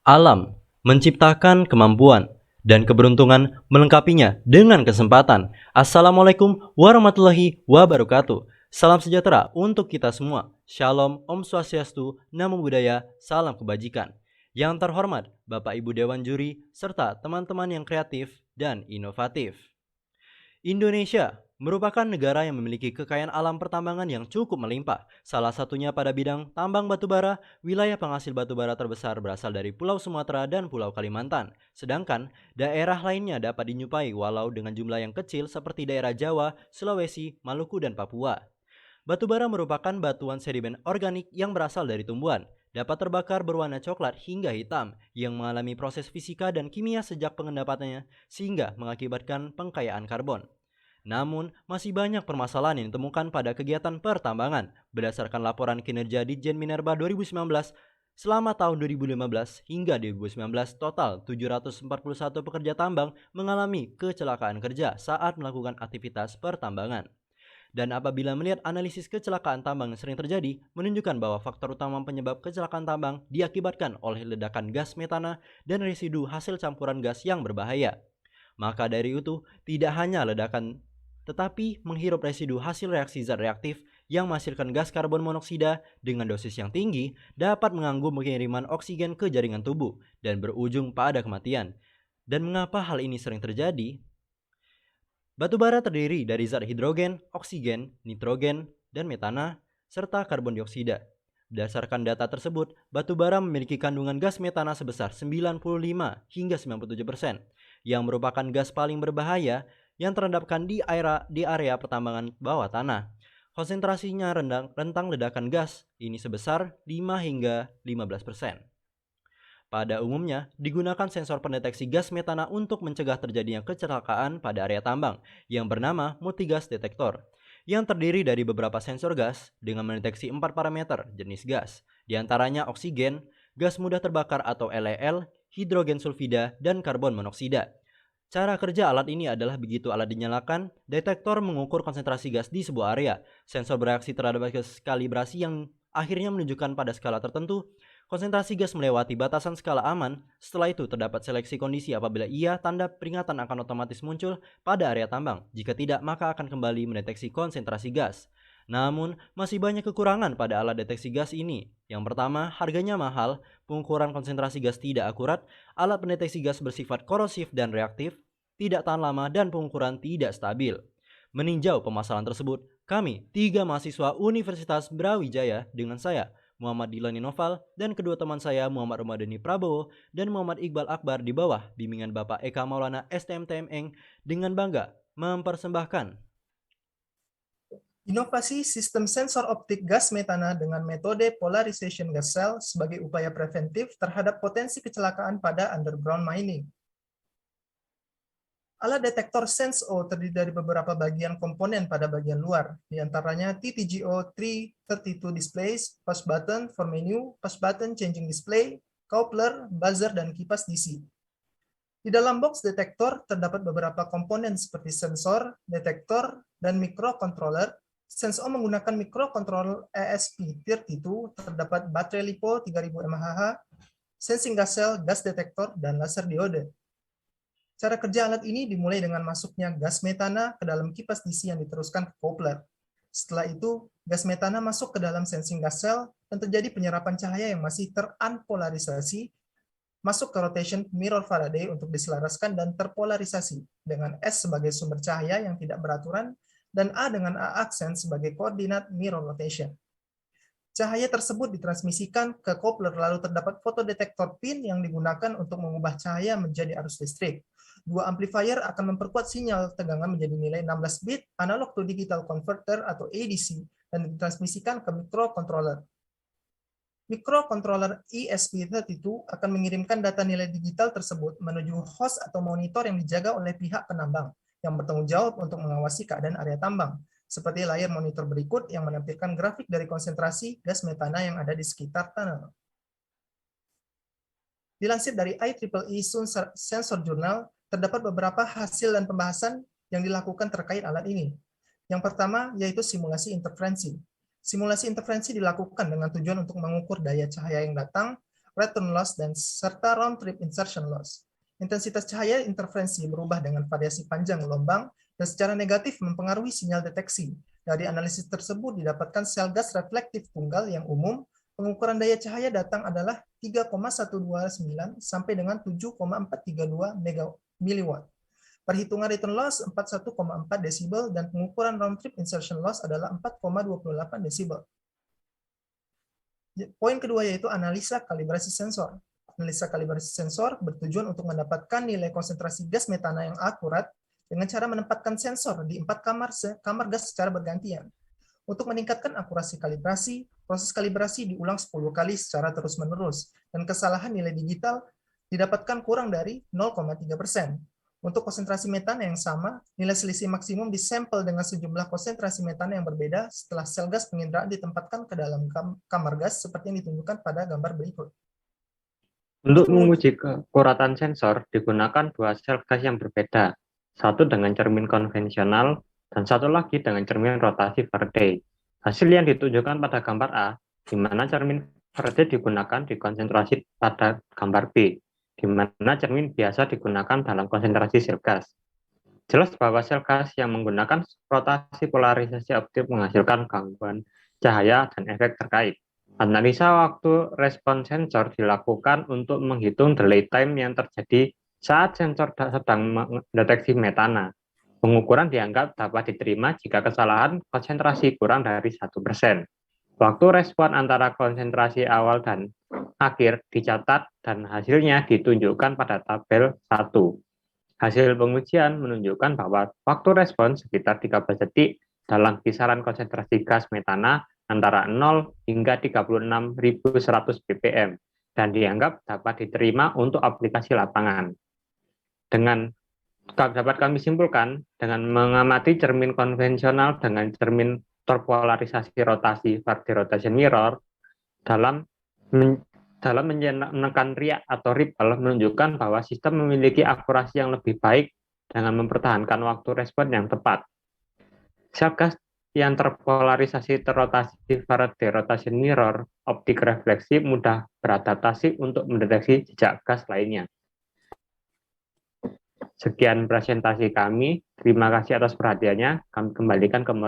Alam menciptakan kemampuan dan keberuntungan melengkapinya dengan kesempatan. Assalamualaikum warahmatullahi wabarakatuh. Salam sejahtera untuk kita semua. Shalom, Om Swastiastu, Namo Buddhaya, salam kebajikan. Yang terhormat Bapak Ibu Dewan Juri serta teman-teman yang kreatif dan inovatif. Indonesia merupakan negara yang memiliki kekayaan alam pertambangan yang cukup melimpah. Salah satunya pada bidang tambang batubara, wilayah penghasil batubara terbesar berasal dari Pulau Sumatera dan Pulau Kalimantan. Sedangkan daerah lainnya dapat dinyupai walau dengan jumlah yang kecil seperti daerah Jawa, Sulawesi, Maluku, dan Papua. Batubara merupakan batuan sedimen organik yang berasal dari tumbuhan. Dapat terbakar berwarna coklat hingga hitam yang mengalami proses fisika dan kimia sejak pengendapatannya sehingga mengakibatkan pengkayaan karbon. Namun, masih banyak permasalahan yang ditemukan pada kegiatan pertambangan. Berdasarkan laporan kinerja Ditjen Minerba 2019, selama tahun 2015 hingga 2019, total 741 pekerja tambang mengalami kecelakaan kerja saat melakukan aktivitas pertambangan. Dan apabila melihat analisis kecelakaan tambang yang sering terjadi, menunjukkan bahwa faktor utama penyebab kecelakaan tambang diakibatkan oleh ledakan gas metana dan residu hasil campuran gas yang berbahaya. Maka dari itu, tidak hanya ledakan tetapi menghirup residu hasil reaksi zat reaktif yang menghasilkan gas karbon monoksida dengan dosis yang tinggi dapat mengganggu pengiriman oksigen ke jaringan tubuh dan berujung pada kematian. Dan mengapa hal ini sering terjadi? Batubara terdiri dari zat hidrogen, oksigen, nitrogen, dan metana, serta karbon dioksida. Berdasarkan data tersebut, batubara memiliki kandungan gas metana sebesar 95 hingga 97%, yang merupakan gas paling berbahaya yang terendapkan di area pertambangan bawah tanah. Konsentrasinya rentang ledakan gas ini sebesar 5 hingga 15%. Pada umumnya, digunakan sensor pendeteksi gas metana untuk mencegah terjadinya kecelakaan pada area tambang yang bernama multigas detektor, yang terdiri dari beberapa sensor gas dengan mendeteksi 4 parameter jenis gas, diantaranya oksigen, gas mudah terbakar atau LEL, hidrogen sulfida, dan karbon monoksida. Cara kerja alat ini adalah begitu alat dinyalakan, detektor mengukur konsentrasi gas di sebuah area. Sensor bereaksi terhadap kalibrasi yang akhirnya menunjukkan pada skala tertentu, konsentrasi gas melewati batasan skala aman. Setelah itu terdapat seleksi kondisi apabila iya, tanda peringatan akan otomatis muncul pada area tambang. Jika tidak, maka akan kembali mendeteksi konsentrasi gas. Namun, masih banyak kekurangan pada alat deteksi gas ini. Yang pertama, harganya mahal, pengukuran konsentrasi gas tidak akurat, alat pendeteksi gas bersifat korosif dan reaktif, tidak tahan lama, dan pengukuran tidak stabil. Meninjau permasalahan tersebut, kami, 3 mahasiswa Universitas Brawijaya dengan saya, Muhammad Dilani Noval, dan kedua teman saya Muhammad Ramadhani Prabowo dan Muhammad Iqbal Akbar di bawah bimbingan Bapak Eka Maulana STMTMN dengan bangga mempersembahkan Inovasi sistem sensor optik gas metana dengan metode polarization gas cell sebagai upaya preventif terhadap potensi kecelakaan pada underground mining. Alat detektor SENSO terdiri dari beberapa bagian komponen pada bagian luar, diantaranya TTGO 332 displays, push button for menu, push button changing display, coupler, buzzer, dan kipas DC. Di dalam box detektor terdapat beberapa komponen seperti sensor, detektor, dan microcontroller. SENSO menggunakan microcontroller ESP32, terdapat baterai LiPo 3000 mAh, sensing gas cell, gas detektor, dan laser diode. Cara kerja alat ini dimulai dengan masuknya gas metana ke dalam kipas DC yang diteruskan ke coupler. Setelah itu, gas metana masuk ke dalam sensing gas cell dan terjadi penyerapan cahaya yang masih terunpolarisasi masuk ke rotation mirror Faraday untuk diselaraskan dan terpolarisasi dengan S sebagai sumber cahaya yang tidak beraturan dan A dengan A aksen sebagai koordinat mirror rotation. Cahaya tersebut ditransmisikan ke coupler lalu terdapat fotodetektor pin yang digunakan untuk mengubah cahaya menjadi arus listrik. Dua amplifier akan memperkuat sinyal tegangan menjadi nilai 16 bit analog to digital converter atau ADC dan ditransmisikan ke microcontroller. Microcontroller ESP32 akan mengirimkan data nilai digital tersebut menuju host atau monitor yang dijaga oleh pihak penambang yang bertanggung jawab untuk mengawasi keadaan area tambang, seperti layar monitor berikut yang menampilkan grafik dari konsentrasi gas metana yang ada di sekitar tunnel. Dilansir dari IEEE Sensor Journal, terdapat beberapa hasil dan pembahasan yang dilakukan terkait alat ini. Yang pertama yaitu simulasi interferensi. Simulasi interferensi dilakukan dengan tujuan untuk mengukur daya cahaya yang datang, return loss, dan serta round trip insertion loss. Intensitas cahaya interferensi berubah dengan variasi panjang gelombang dan secara negatif mempengaruhi sinyal deteksi. Dari analisis tersebut didapatkan sel gas reflektif tunggal yang umum, pengukuran daya cahaya datang adalah 3,129 sampai dengan 7,432 mW. Perhitungan return loss 41,4 desibel dan pengukuran round trip insertion loss adalah 4,28 desibel. Poin kedua yaitu analisa kalibrasi sensor. Analisa kalibrasi sensor bertujuan untuk mendapatkan nilai konsentrasi gas metana yang akurat dengan cara menempatkan sensor di 4 kamar gas secara bergantian. Untuk meningkatkan akurasi kalibrasi, proses kalibrasi diulang 10 kali secara terus-menerus, dan kesalahan nilai digital didapatkan kurang dari 0,3%. Untuk konsentrasi metana yang sama, nilai selisih maksimum disampel dengan sejumlah konsentrasi metana yang berbeda setelah sel gas penginderaan ditempatkan ke dalam kamar gas seperti yang ditunjukkan pada gambar berikut. Untuk menguji keakuratan sensor, digunakan dua sel gas yang berbeda, satu dengan cermin konvensional dan satu lagi dengan cermin rotasi Faraday. Hasil yang ditunjukkan pada gambar A, di mana cermin Faraday digunakan di konsentrasi pada gambar B, di mana cermin biasa digunakan dalam konsentrasi sel gas. Jelas bahwa sel gas yang menggunakan rotasi polarisasi optik menghasilkan gangguan cahaya dan efek terkait. Analisa waktu respon sensor dilakukan untuk menghitung delay time yang terjadi saat sensor sedang mendeteksi metana. Pengukuran dianggap dapat diterima jika kesalahan konsentrasi kurang dari 1%. Waktu respon antara konsentrasi awal dan akhir dicatat dan hasilnya ditunjukkan pada tabel 1. Hasil pengujian menunjukkan bahwa waktu respon sekitar 13 detik dalam kisaran konsentrasi gas metana antara 0 hingga 36.100 ppm dan dianggap dapat diterima untuk aplikasi lapangan. Dapat kami simpulkan dengan mengamati cermin konvensional dengan cermin terpolarisasi rotasi Faraday rotation mirror dalam menekan riak atau ripple menunjukkan bahwa sistem memiliki akurasi yang lebih baik dengan mempertahankan waktu respon yang tepat. Sel gas yang terpolarisasi terrotasi Faraday rotation mirror optik refleksi mudah beradaptasi untuk mendeteksi jejak gas lainnya. Sekian presentasi kami. Terima kasih atas perhatiannya. Kami kembalikan ke